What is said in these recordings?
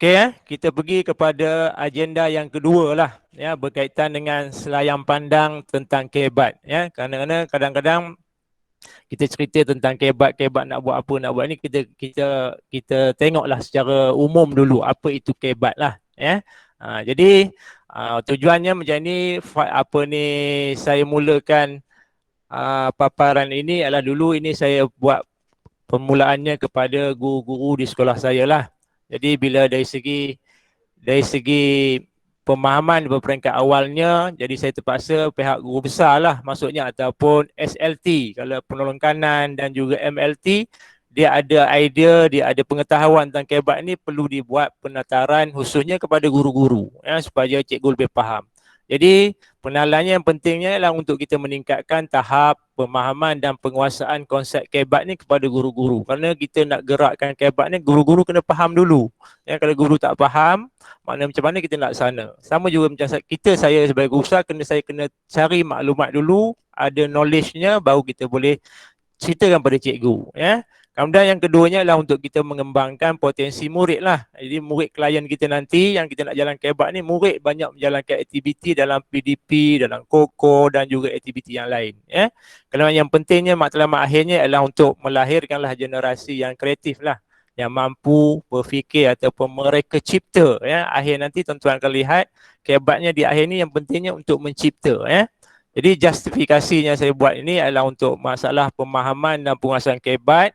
Okey, kita pergi kepada agenda yang kedua lah, ya, berkaitan dengan selayang pandang tentang kebat, ya. Kerana kadang-kadang kita cerita tentang kebat nak buat ni, kita tengoklah secara umum dulu apa itu kebat lah, ya. Jadi tujuannya macam ni, apa ni, saya mulakan paparan ini adalah dulu ini saya buat permulaannya kepada guru-guru di sekolah saya lah. Jadi bila dari segi pemahaman berperingkat awalnya, jadi saya terpaksa pihak guru besar lah maksudnya, ataupun SLT kalau penolong kanan dan juga MLT, dia ada idea, dia ada pengetahuan tentang kebat ni, perlu dibuat penataran khususnya kepada guru-guru, ya, supaya cikgu lebih faham. Jadi pengenalannya yang pentingnya ialah untuk kita meningkatkan tahap pemahaman dan penguasaan konsep kebat ni kepada guru-guru. Kerana kita nak gerakkan kebat ni, guru-guru kena faham dulu. Ya, kalau guru tak faham, maknanya macam mana kita nak sana. Sama juga macam saya sebagai guru besar, saya kena cari maklumat dulu, ada knowledge-nya, baru kita boleh ceritakan pada cikgu, ya. Kemudian yang keduanya adalah untuk kita mengembangkan potensi murid lah. Jadi murid klien kita nanti yang kita nak jalan kebat ni, murid banyak menjalankan aktiviti dalam PDP, dalam KOKO dan juga aktiviti yang lain, ya. Kerana yang pentingnya matlamat akhirnya adalah untuk melahirkanlah generasi yang kreatif lah, yang mampu berfikir ataupun mereka cipta, ya. Akhir nanti tuan-tuan akan lihat kebatnya di akhir ni yang pentingnya untuk mencipta, ya. Jadi justifikasinya saya buat ini adalah untuk masalah pemahaman dan penguasaan kebat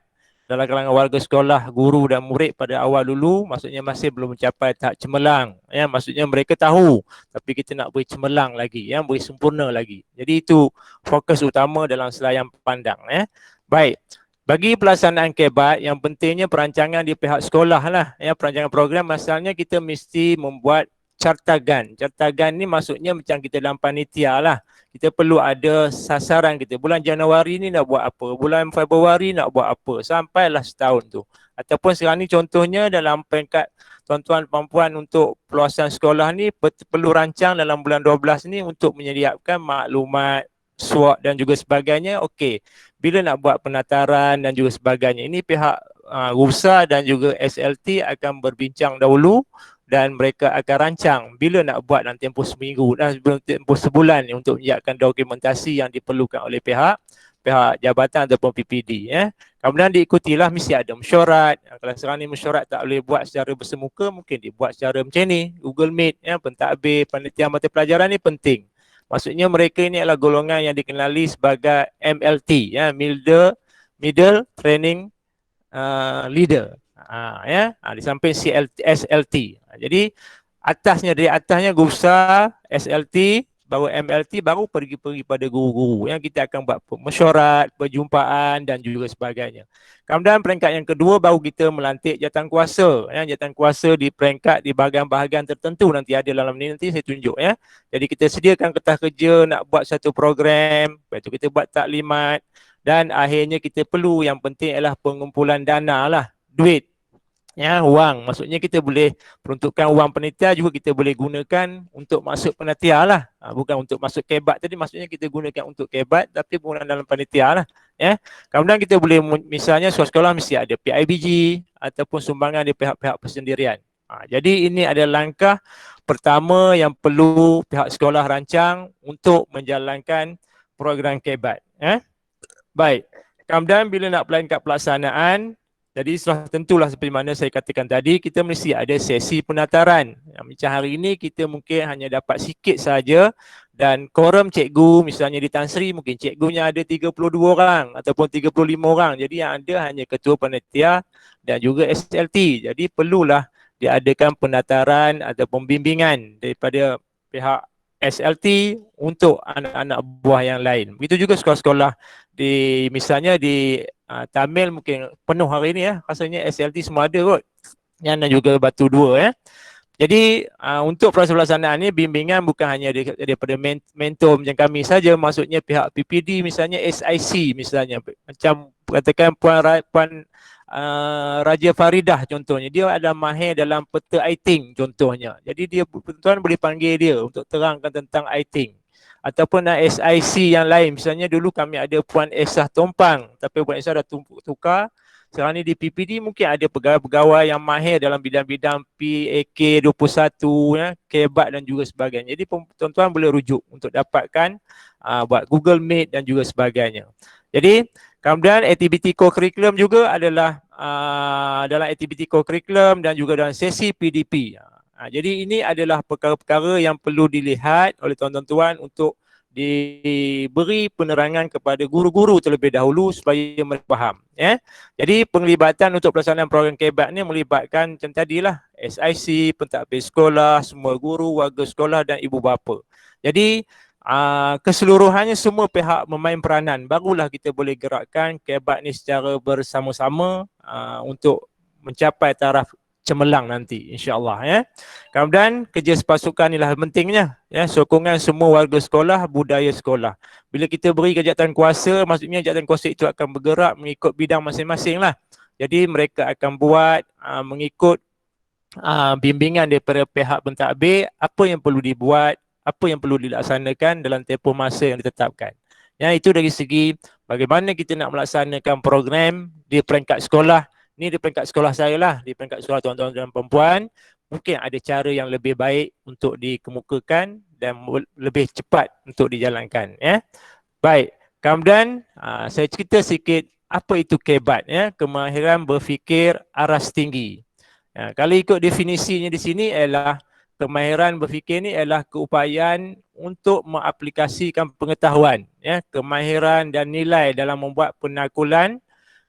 dalam kalangan warga sekolah, guru dan murid pada awal dulu, maksudnya masih belum mencapai tahap cemerlang, ya. Maksudnya mereka tahu, tapi kita nak beri cemerlang lagi, ya, beri sempurna lagi. Jadi itu fokus utama dalam selayang pandang, ya. Baik, bagi pelaksanaan kebat, yang pentingnya perancangan di pihak sekolah lah, ya. Perancangan program asalnya kita mesti membuat cartagan. Cartagan ni maksudnya macam kita dalam panitia lah. Kita perlu ada sasaran kita. Bulan Januari ni nak buat apa, bulan Februari nak buat apa, sampailah setahun tu. Ataupun sekarang ni contohnya dalam peringkat tuan-tuan perempuan untuk pelaksanaan sekolah ni perlu rancang dalam bulan 12 ni untuk menyediakan maklumat, SWOT dan juga sebagainya. Okey, bila nak buat penataran dan juga sebagainya, ini pihak Rusa dan juga SLT akan berbincang dahulu dan mereka akan rancang bila nak buat dalam tempoh seminggu dan tempoh sebulan ni untuk menyiapkan dokumentasi yang diperlukan oleh pihak jabatan ataupun PPD, ya. Kemudian diikutilah mesti ada mesyuarat. Kalau sekarang ni mesyuarat tak boleh buat secara bersemuka, mungkin dibuat secara macam ni, Google Meet, ya. Pentadbir panitia mata pelajaran ni penting. Maksudnya mereka ini adalah golongan yang dikenali sebagai MLT, ya, middle training leader, ya, di samping SLT. Jadi dari atasnya guru besar, SLT, baru MLT, baru pergi pada guru-guru yang kita akan buat mesyuarat, perjumpaan dan juga sebagainya. Kemudian peringkat yang kedua baru kita melantik jawatankuasa, ya. Jawatankuasa di peringkat di bahagian-bahagian tertentu nanti ada dalam ni, nanti saya tunjuk, ya. Jadi kita sediakan kertas kerja nak buat satu program, lepas tu kita buat taklimat dan akhirnya kita perlu, yang penting adalah pengumpulan dana lah, duit, ya, wang. Maksudnya kita boleh peruntukkan wang panitia juga kita boleh gunakan untuk masuk panitia lah, bukan untuk masuk kebat tadi, maksudnya kita gunakan untuk kebat tapi penggunaan dalam panitia lah, ya. Kemudian kita boleh, misalnya sekolah mesti ada PIBG ataupun sumbangan dari pihak-pihak persendirian. Jadi ini adalah langkah pertama yang perlu pihak sekolah rancang untuk menjalankan program kebat, ya. Baik, kemudian bila nak pelankan pelaksanaan, jadi sudah tentulah seperti mana saya katakan tadi, kita mesti ada sesi penataran. Macam hari ini kita mungkin hanya dapat sikit saja dan korum cikgu misalnya di Tan Sri mungkin cikgunya ada 32 orang ataupun 35 orang. Jadi yang ada hanya ketua panitia dan juga SLT. Jadi perlulah diadakan penataran ataupun bimbingan daripada pihak SLT untuk anak-anak buah yang lain. Begitu juga sekolah-sekolah misalnya di Tamil mungkin penuh hari ni, ya. Rasanya SLT semua ada kot. Dan juga Batu Dua, ya. Jadi untuk proses pelaksanaan ni bimbingan bukan hanya daripada mentor macam kami saja, maksudnya pihak PPD misalnya, SIC misalnya, macam katakan Puan Raja Faridah contohnya, dia ada mahir dalam peta ITING contohnya. Jadi dia tuan boleh panggil dia untuk terangkan tentang ITING. Ataupun SIC yang lain, misalnya dulu kami ada Puan Esah Tompang, tapi Puan Esah dah tukar, Sekarang ni di PPD mungkin ada pegawai-pegawai yang mahir dalam bidang-bidang PAK21 ya, kebat dan juga sebagainya. Jadi tuan-tuan boleh rujuk untuk dapatkan buat Google Meet dan juga sebagainya. Jadi kemudian aktiviti co-curriculum juga adalah dalam aktiviti co-curriculum dan juga dalam sesi PDP. Jadi ini adalah perkara-perkara yang perlu dilihat oleh tuan-tuan untuk diberi penerangan kepada guru-guru terlebih dahulu supaya mereka faham. Ya. Jadi penglibatan untuk pelaksanaan program kebat ni melibatkan macam tadilah SIC, pentadbir sekolah, semua guru, warga sekolah dan ibu bapa. Jadi keseluruhannya semua pihak memain peranan, barulah kita boleh gerakkan kebat ni secara bersama-sama untuk mencapai taraf cemerlang nanti, insya-Allah ya. Kemudian kerja sepasukan inilah pentingnya ya, sokongan semua warga sekolah, budaya sekolah. Bila kita beri kejahatan kuasa, maksudnya kejahatan kuasa itu akan bergerak mengikut bidang masing-masing lah. Jadi mereka akan buat mengikut bimbingan daripada pihak pentadbir, apa yang perlu dibuat, apa yang perlu dilaksanakan dalam tempoh masa yang ditetapkan. Ya, itu dari segi bagaimana kita nak melaksanakan program di peringkat sekolah. Ni di peringkat sekolah saya lah, di peringkat sekolah tuan-tuan dan perempuan, mungkin ada cara yang lebih baik untuk dikemukakan dan lebih cepat untuk dijalankan. Ya. Baik, kemudian saya cerita sikit apa itu kebat, ya, kemahiran berfikir aras tinggi. Ya, kalau ikut definisinya di sini ialah kemahiran berfikir ni ialah keupayaan untuk mengaplikasikan pengetahuan, ya, kemahiran dan nilai dalam membuat penakulan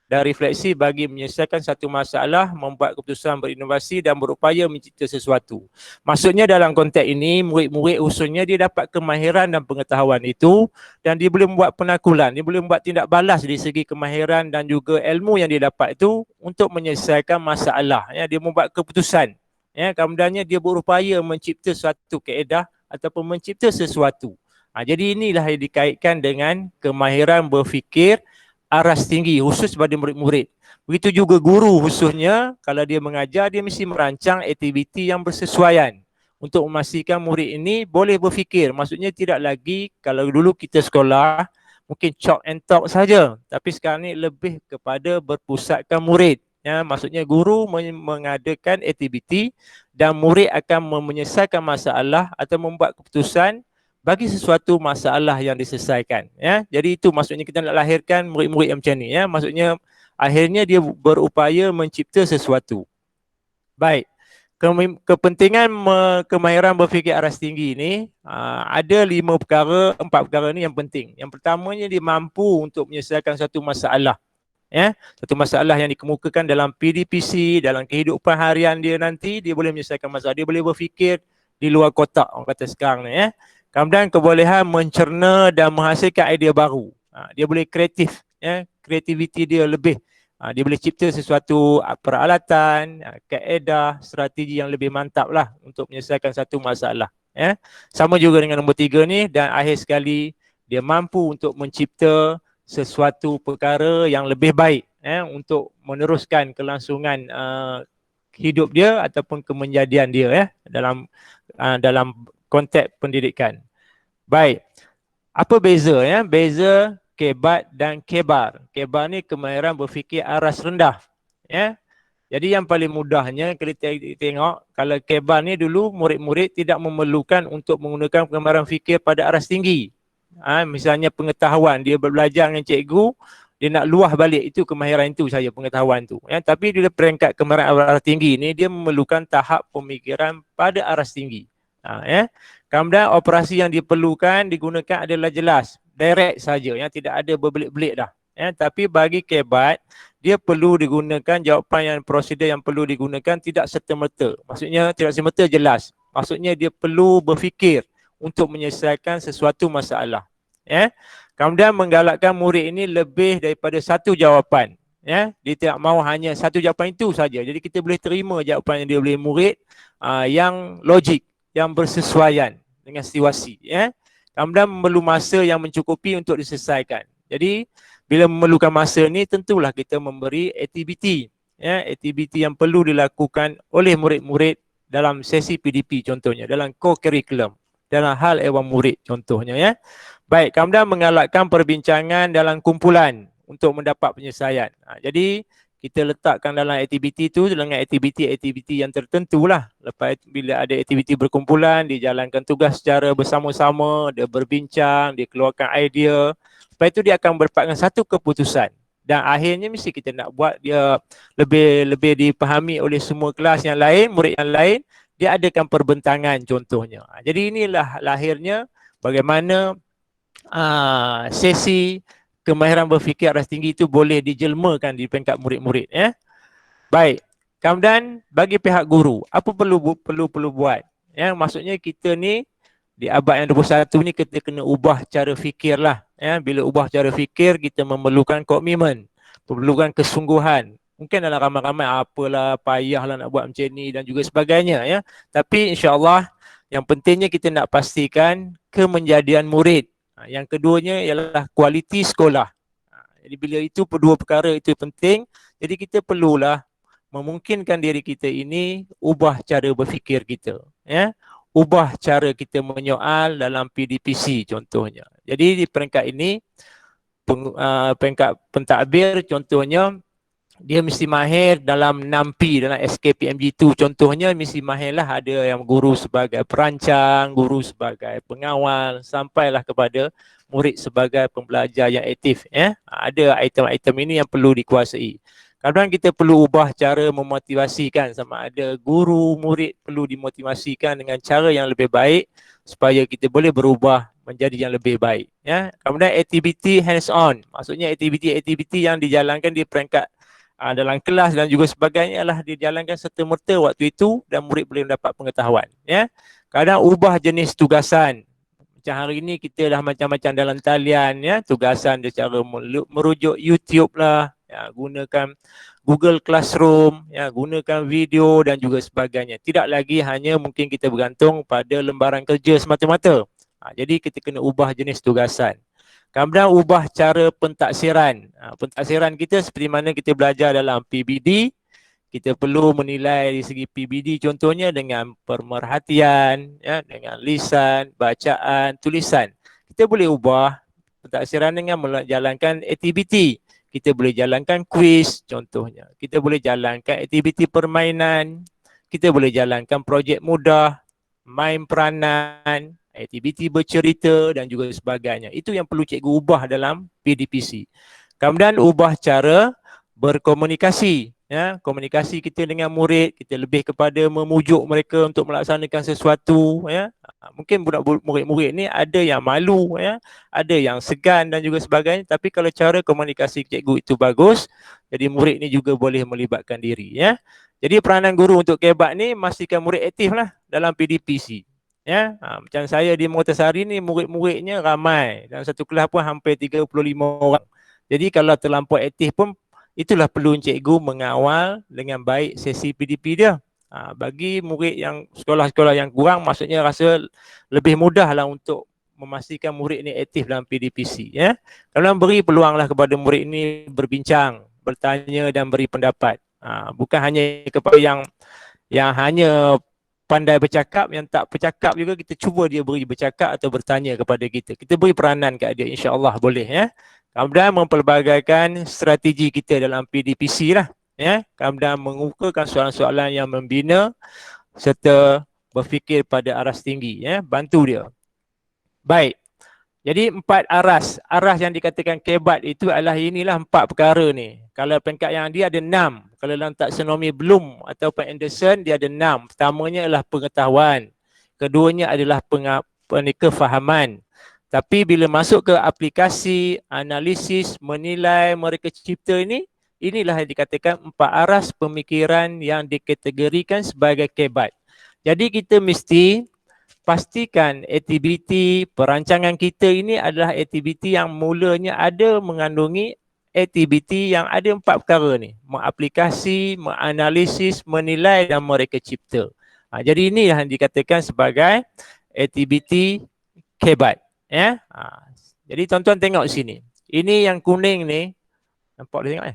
dan refleksi bagi menyelesaikan satu masalah, membuat keputusan berinovasi dan berupaya mencipta sesuatu. Maksudnya dalam konteks ini, murid-murid khususnya dia dapat kemahiran dan pengetahuan itu dan dia boleh membuat penakulan, dia boleh membuat tindak balas dari segi kemahiran dan juga ilmu yang dia dapat itu untuk menyelesaikan masalah. Ya, dia membuat keputusan. Ya, kemudiannya dia berupaya mencipta suatu kaedah ataupun mencipta sesuatu. Jadi inilah yang dikaitkan dengan kemahiran berfikir aras tinggi khusus pada murid-murid. Begitu juga guru khususnya, kalau dia mengajar, dia mesti merancang aktiviti yang bersesuaian untuk memastikan murid ini boleh berfikir. Maksudnya tidak lagi, kalau dulu kita sekolah mungkin chalk and talk saja, tapi sekarang ni lebih kepada berpusatkan murid. Ya, maksudnya guru mengadakan aktiviti dan murid akan menyelesaikan masalah atau membuat keputusan bagi sesuatu masalah yang diselesaikan, ya. Jadi itu maksudnya kita nak lahirkan murid-murid yang macam ni, ya. Maksudnya akhirnya dia berupaya mencipta sesuatu. Baik. Kepentingan kemahiran berfikir aras tinggi ni ada 4 perkara ni yang penting. Yang pertamanya dia mampu untuk menyelesaikan satu masalah, ya. Satu masalah yang dikemukakan dalam PDPC, dalam kehidupan harian dia nanti, dia boleh menyelesaikan masalah, dia boleh berfikir di luar kotak, orang kata sekarang ni, ya. Kemudian kebolehan mencerna dan menghasilkan idea baru. Dia boleh kreatif, ya, kreativiti dia lebih. Dia boleh cipta sesuatu peralatan, kaedah, strategi yang lebih mantap lah untuk menyelesaikan satu masalah. Ya. Sama juga dengan nombor 3 ni, dan akhir sekali dia mampu untuk mencipta sesuatu perkara yang lebih baik, ya, untuk meneruskan kelangsungan hidup dia ataupun kemenjadian dia, ya, dalam konteks pendidikan. Baik. Apa beza, ya? Beza kebat dan kebar. Kebar ni kemahiran berfikir aras rendah, ya. Jadi yang paling mudahnya kita tengok, kalau kebar ni dulu murid-murid tidak memerlukan untuk menggunakan kemahiran fikir pada aras tinggi. Misalnya pengetahuan, dia belajar dengan cikgu, dia nak luah balik, itu kemahiran itu saja, pengetahuan tu, ya. Tapi di peringkat kemahiran aras tinggi ni, dia memerlukan tahap pemikiran pada aras tinggi. Ya. Kemudian operasi yang diperlukan digunakan adalah jelas, direct saja, yang tidak ada berbelit-belit dah. Ya. Tapi bagi kebat, dia perlu digunakan jawapan yang prosedur yang perlu digunakan tidak serta-merta. Maksudnya tidak serta-merta jelas. Maksudnya dia perlu berfikir untuk menyelesaikan sesuatu masalah. Ya. Kemudian menggalakkan murid ini lebih daripada satu jawapan. Ya. Dia tidak mahu hanya satu jawapan itu saja. Jadi kita boleh terima jawapan yang dia boleh murid yang logik, yang bersesuaian dengan situasi, ya. Kemudian memerlu masa yang mencukupi untuk diselesaikan. Jadi bila memerlukan masa ni, tentulah kita memberi aktiviti, ya, aktiviti yang perlu dilakukan oleh murid-murid dalam sesi PDP contohnya, dalam co-curriculum, dalam hal ewan murid contohnya, ya. Baik, kemudian menggalakkan perbincangan dalam kumpulan untuk mendapat penyelesaian. Jadi kita letakkan dalam aktiviti tu dengan aktiviti-aktiviti yang tertentu lah. Lepas bila ada aktiviti berkumpulan, dia jalankan tugas secara bersama-sama, dia berbincang, dia keluarkan idea. Lepas itu dia akan berpatkan satu keputusan. Dan akhirnya mesti kita nak buat dia lebih dipahami oleh semua kelas yang lain, murid yang lain, dia adakan perbentangan contohnya. Jadi inilah lahirnya bagaimana sesi kemahiran berfikir aras tinggi itu boleh dijelmakan di peringkat murid-murid, ya. Baik. Kemudian bagi pihak guru, apa perlu buat? Ya, maksudnya kita ni di abad yang 21 ni kita kena ubah cara fikir lah, ya. Bila ubah cara fikir, kita memerlukan komitmen, memerlukan kesungguhan. Mungkin dalam ramai-ramai apalah, payahlah nak buat macam ni dan juga sebagainya, ya. Tapi insya-Allah yang pentingnya kita nak pastikan kemenjadian murid. Yang keduanya ialah kualiti sekolah. Jadi bila itu kedua perkara itu penting, jadi kita perlulah memungkinkan diri kita ini ubah cara berfikir kita, ya. Ubah cara kita menyoal dalam PDPC contohnya. Jadi di peringkat ini peringkat pentadbir contohnya dia mesti mahir dalam 6P dalam SKPMG2 contohnya, mesti mahirlah ada yang guru sebagai perancang, guru sebagai pengawal, sampailah kepada murid sebagai pembelajar yang aktif, ya. Ada item-item ini yang perlu dikuasai. Kadang-kadang kita perlu ubah cara memotivasikan, sama ada guru, murid perlu dimotivasikan dengan cara yang lebih baik supaya kita boleh berubah menjadi yang lebih baik, ya. Kemudian aktiviti hands on, maksudnya aktiviti-aktiviti yang dijalankan di peringkat dalam kelas dan juga sebagainya adalah dijalankan serta-merta waktu itu dan murid boleh mendapat pengetahuan, ya. Kadang ubah jenis tugasan. Macam hari ini kita dah macam-macam dalam talian, ya, tugasan dia cara merujuk YouTube lah, ya, gunakan Google Classroom, ya, gunakan video dan juga sebagainya. Tidak lagi hanya mungkin kita bergantung pada lembaran kerja semata-mata. Jadi kita kena ubah jenis tugasan. Kemudian ubah cara pentaksiran. Pentaksiran kita seperti mana kita belajar dalam PBD, kita perlu menilai dari segi PBD contohnya dengan pemerhatian, ya, dengan lisan, bacaan, tulisan. Kita boleh ubah pentaksiran dengan menjalankan aktiviti. Kita boleh jalankan kuis contohnya. Kita boleh jalankan aktiviti permainan. Kita boleh jalankan projek mudah, main peranan, aktiviti bercerita dan juga sebagainya. Itu yang perlu cikgu ubah dalam PDPC. Kemudian ubah cara berkomunikasi, ya. Komunikasi kita dengan murid, kita lebih kepada memujuk mereka untuk melaksanakan sesuatu, ya. Mungkin budak murid-murid ni ada yang malu, ya, ada yang segan dan juga sebagainya, tapi kalau cara komunikasi cikgu itu bagus, jadi murid ni juga boleh melibatkan diri, ya. Jadi peranan guru untuk kebat ni memastikan murid aktif lah dalam PDPC. Ya, macam saya di Motasari ni murid-muridnya ramai, dalam satu kelas pun hampir 35 orang. Jadi kalau terlampau aktif pun itulah perlu cikgu mengawal dengan baik sesi PDP dia. Bagi murid yang sekolah-sekolah yang kurang, maksudnya rasa lebih mudahlah untuk memastikan murid ni aktif dalam PDPC, ya. Kalau beri peluanglah kepada murid ini berbincang, bertanya dan beri pendapat. Bukan hanya kepada yang hanya pandai bercakap, yang tak bercakap juga kita cuba dia beri bercakap atau bertanya kepada kita. Kita beri peranan kat dia, insya-Allah boleh, ya. Kemudian mempelbagaikan strategi kita dalam PDPC lah, ya. Kemudian mengukakan soalan-soalan yang membina serta berfikir pada aras tinggi, ya. Bantu dia. Baik. Jadi 4 aras. Aras yang dikatakan kebat itu adalah inilah 4 perkara ni. Kalau peringkat yang dia ada 6. Kalau dalam taksonomi Bloom ataupun Anderson dia ada 6. Pertamanya adalah pengetahuan. Keduanya adalah kefahaman. Tapi bila masuk ke aplikasi, analisis, menilai, mereka cipta ini, inilah yang dikatakan 4 aras pemikiran yang dikategorikan sebagai kebat. Jadi kita mesti pastikan aktiviti perancangan kita ini adalah aktiviti yang mulanya ada mengandungi aktiviti yang ada 4 perkara ni. Mengaplikasi, menganalisis, menilai dan mereka cipta. Jadi ini yang dikatakan sebagai aktiviti kebat, ya. Jadi tuan-tuan tengok sini. Ini yang kuning ni, nampak boleh tengok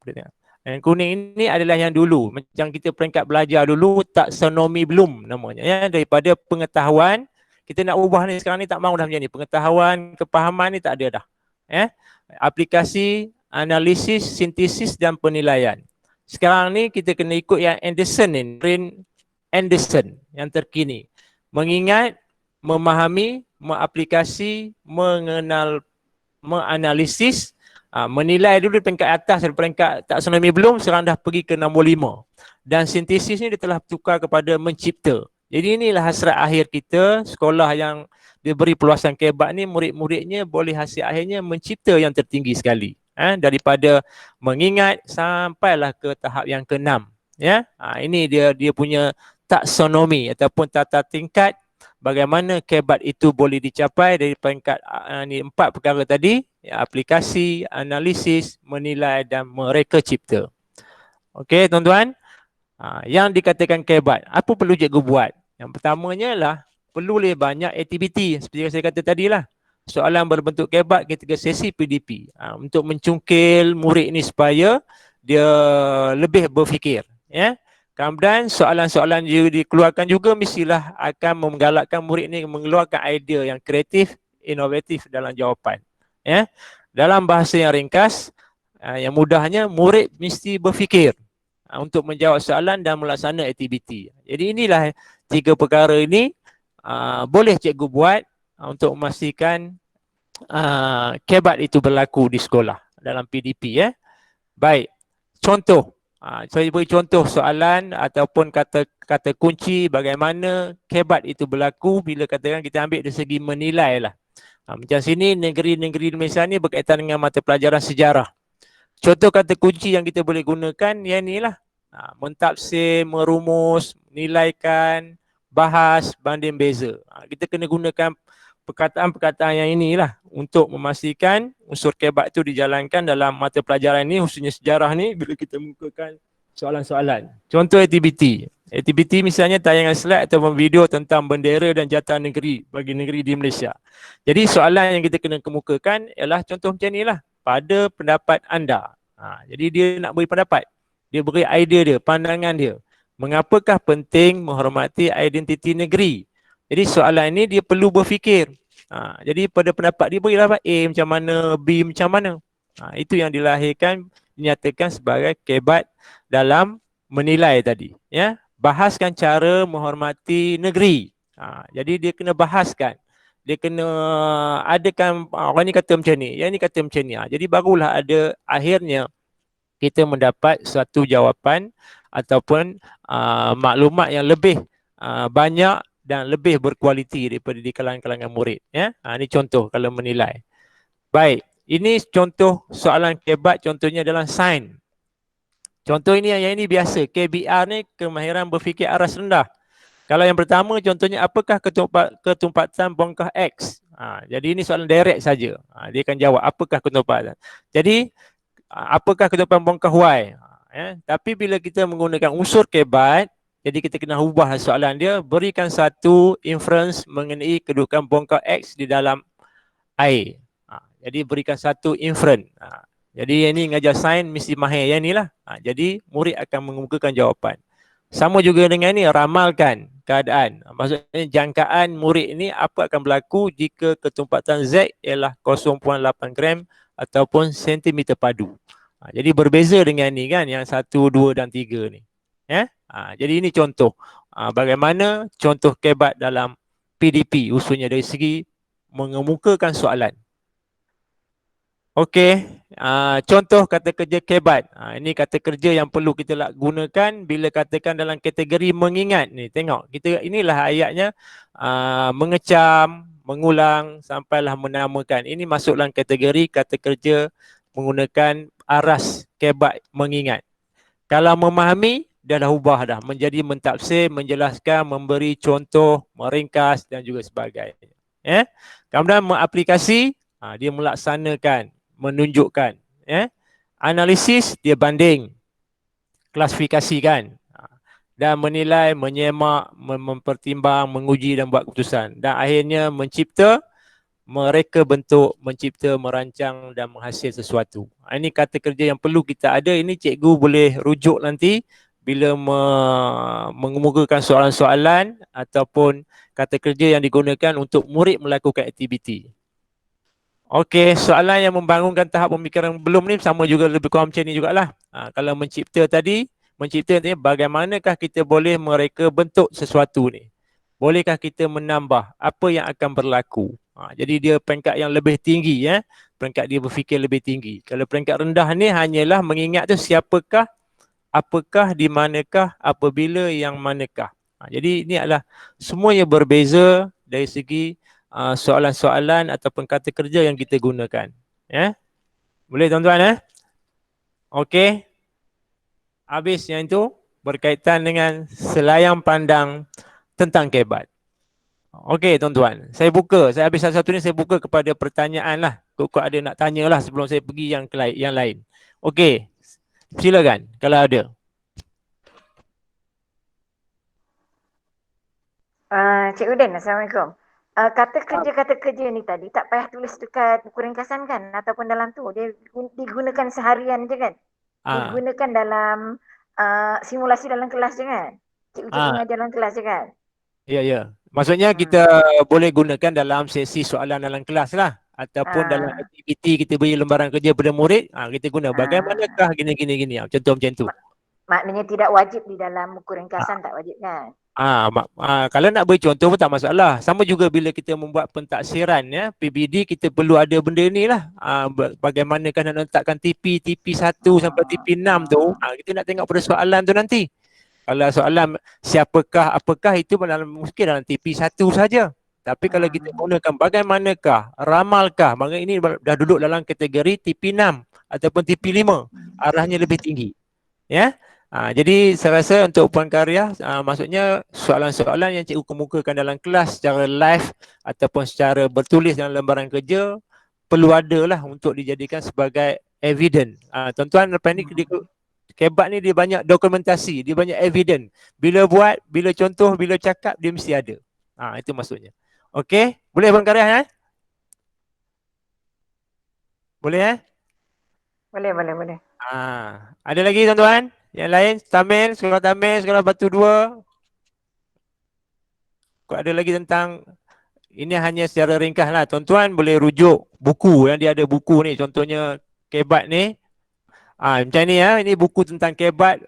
boleh tengok. Yang kuning ini adalah yang dulu, macam kita peringkat belajar dulu, taksonomi Bloom namanya, ya. Daripada pengetahuan, kita nak ubah ni sekarang ni tak mahu dah macam ni. Pengetahuan, kepahaman ni tak ada dah, ya. Aplikasi, analisis, sintesis dan penilaian. Sekarang ni kita kena ikut yang Anderson ni, Anderson yang terkini. Mengingat, memahami, mengaplikasi, mengenal, menganalisis, menilai dulu peringkat atas dan peringkat taksonomi belum, sekarang dah pergi ke nombor 5. Dan sintesis ni dia telah tukar kepada mencipta. Jadi inilah hasrat akhir kita, sekolah yang diberi peluasan kebat ni, murid-muridnya boleh hasil akhirnya mencipta yang tertinggi sekali. Daripada mengingat sampailah ke tahap yang ke-6. Ya, ini dia punya taksonomi ataupun tata tingkat bagaimana kebat itu boleh dicapai dari peringkat ni 4 perkara tadi, ya, aplikasi, analisis, menilai dan mereka cipta. Okey tuan-tuan, yang dikatakan kebat, apa perlu cikgu buat? Yang pertamanya lah perlu banyak aktiviti seperti yang saya kata tadi lah. Soalan berbentuk kebat ketika sesi PDP untuk mencungkil murid ini supaya dia lebih berfikir, ya. Kemudian soalan-soalan yang dikeluarkan juga mestilah akan menggalakkan murid ini mengeluarkan idea yang kreatif, inovatif dalam jawapan, ya. Dalam bahasa yang ringkas, yang mudahnya murid mesti berfikir untuk menjawab soalan dan melaksanakan aktiviti. Jadi inilah 3 perkara ini boleh cikgu buat untuk memastikan kebat itu berlaku di sekolah dalam PDP, ya. Baik. Contoh, saya beri contoh soalan ataupun kata kunci bagaimana kebat itu berlaku bila katakan kita ambil dari segi menilai lah. Macam sini negeri-negeri Malaysia ni berkaitan dengan mata pelajaran sejarah. Contoh kata kunci yang kita boleh gunakan yang inilah. Mentafsir, merumus, nilaikan, bahas, banding beza. Kita kena gunakan perkataan-perkataan yang inilah untuk memastikan unsur kebat itu dijalankan dalam mata pelajaran ini, khususnya sejarah ni bila kita mukakan soalan-soalan. Contoh aktiviti. Aktiviti misalnya tayangan slide ataupun video tentang bendera dan jata negeri bagi negeri di Malaysia. Jadi soalan yang kita kena kemukakan ialah contoh macam inilah. Pada pendapat anda. Jadi dia nak beri pendapat. Dia beri idea dia, pandangan dia. Mengapakah penting menghormati identiti negeri? Jadi soalan ini dia perlu berfikir. Jadi pada pendapat dia berilah A macam mana, B macam mana. Itu yang dilahirkan, dinyatakan sebagai kebat dalam menilai tadi. Ya, bahaskan cara menghormati negeri. Jadi dia kena bahaskan. Dia kena adakan, orang ni kata macam ni, yang ni kata macam ni. Jadi barulah ada akhirnya kita mendapat suatu jawapan ataupun maklumat yang lebih banyak dan lebih berkualiti daripada di kalangan-kalangan murid, ya. Ini contoh kalau menilai. Baik, ini contoh soalan kebat, contohnya dalam sains. Contoh ini yang ini biasa, KBR ni kemahiran berfikir aras rendah. Kalau yang pertama contohnya apakah ketumpatan bongkah X? Jadi ini soalan direct saja. Dia akan jawab apakah ketumpatan. Jadi apakah ketumpatan bongkah Y? Tapi bila kita menggunakan unsur kebat, jadi kita kena ubah soalan dia, berikan satu inference mengenai kedudukan bongkah X di dalam air. Jadi berikan satu inference. Jadi yang ni ngajar sains mesti mahir yang ni lah. Jadi murid akan mengemukakan jawapan. Sama juga dengan ni, ramalkan keadaan. Maksudnya jangkaan murid ni apa akan berlaku jika ketumpatan Z ialah 0.8 gram ataupun sentimeter padu. Jadi berbeza dengan ni kan, yang 1, 2 dan 3 ni. Ya? Jadi ini contoh bagaimana contoh kebat dalam PDP, khususnya dari segi mengemukakan soalan. Okey, contoh kata kerja kebat. Ini kata kerja yang perlu kita gunakan bila katakan dalam kategori mengingat ni. Tengok, kita inilah ayatnya, mengecam, mengulang sampailah menamakan. Ini masuk dalam kategori kata kerja menggunakan aras kebat mengingat. Kalau memahami, dah ubah dah menjadi mentafsir, menjelaskan, memberi contoh, meringkas dan juga sebagainya. Kemudian mengaplikasi, dia melaksanakan, menunjukkan. Analisis, dia banding, klasifikasikan, dan menilai, menyemak, mempertimbang, menguji dan buat keputusan. Dan akhirnya mencipta, mereka bentuk, mencipta, merancang dan menghasil sesuatu. Ini kata kerja yang perlu kita ada. Ini cikgu boleh rujuk nanti bila mengemukakan soalan-soalan ataupun kata kerja yang digunakan untuk murid melakukan aktiviti. Okey, soalan yang membangunkan tahap pemikiran belum ni sama juga lebih kurang macam ni jugalah. Kalau mencipta ni bagaimanakah kita boleh mereka bentuk sesuatu ni? Bolehkah kita menambah apa yang akan berlaku? Jadi dia peringkat yang lebih tinggi ya. Peringkat dia berfikir lebih tinggi. Kalau peringkat rendah ni hanyalah mengingat tu siapakah, apakah, di manakah, apabila, yang manakah. Jadi ini adalah semuanya berbeza dari segi soalan-soalan ataupun kata kerja yang kita gunakan. Ya, boleh tuan-tuan ya? Okey. Habis yang itu berkaitan dengan selayang pandang tentang kebat. Okey tuan-tuan, saya habis satu ni saya buka kepada pertanyaan lah. Kok ada nak tanya lah sebelum saya pergi yang lain. Okey, silakan kalau ada. Cikgu Den, Assalamualaikum. Kata kerja ni tadi tak payah tulis dekat buku ringkasan kan? Ataupun dalam tu, dia digunakan seharian je kan? Ah, Digunakan dalam simulasi dalam kelas je kan? Cikgu-cikgu ah, mengajar dalam kelas je kan? ya ya. Maksudnya kita Hmm. boleh gunakan dalam sesi soalan dalam kelas lah ataupun dalam Ah, aktiviti kita beri lembaran kerja pada murid, kita guna ah. bagaimanakah gini gini gini. Contoh macam tu. Mak- Maknanya tidak wajib di dalam buku ringkasan, tak wajib kan? Kalau nak beri contoh pun tak masalah. Sama juga bila kita membuat pentaksiran ya, PBD kita perlu ada benda ni lah. Bagaimanakah nak letakkan TP1 sampai Ah, TP6 tu, ah, kita nak tengok pada soalan tu nanti. Kalau soalan siapakah, apakah itu mungkin dalam TP1 saja. Tapi kalau kita ah, gunakan bagaimanakah, ramalkah, maka ini dah duduk dalam kategori TP6 ataupun TP5. Arahnya lebih tinggi. Ya. Jadi saya rasa untuk Puan Karya, maksudnya soalan-soalan yang cikgu kemukakan dalam kelas secara live ataupun secara bertulis dalam lembaran kerja perlu ada lah untuk dijadikan sebagai evidence. Tuan-tuan lepas ni kebat ni dia banyak dokumentasi, dia banyak evidence. Bila buat, bila contoh, bila cakap dia mesti ada. Itu maksudnya. Okey, boleh Puan Karya Boleh boleh, boleh, boleh. Ada lagi tuan-tuan? Yang lain, Tamil, sekolah Batu 2. Kau ada lagi tentang ini hanya secara ringkas lah. Tuan-tuan boleh rujuk buku yang dia ada buku ni. Contohnya kebat ni. Macam ni ya. Ini buku tentang kebat.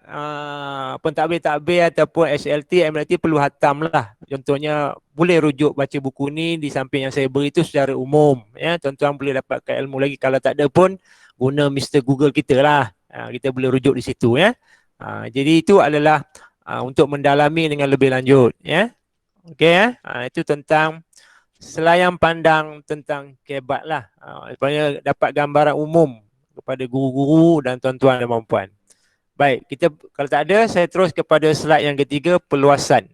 Pentadbir-tadbir ataupun SLT, MLT perlu hatam lah. Contohnya boleh rujuk baca buku ni di samping yang saya beri itu secara umum. Ya, tuan-tuan boleh dapatkan ilmu lagi. Kalau tak ada pun guna Mr. Google kita lah. Kita boleh rujuk di situ ya. Jadi itu adalah untuk mendalami dengan lebih lanjut ya. Okey ya. Itu tentang selayang pandang tentang kebat lah. Supaya dapat gambaran umum kepada guru-guru dan tuan-tuan dan puan-puan. Baik, kita kalau tak ada, saya terus kepada slide yang ketiga, perluasan.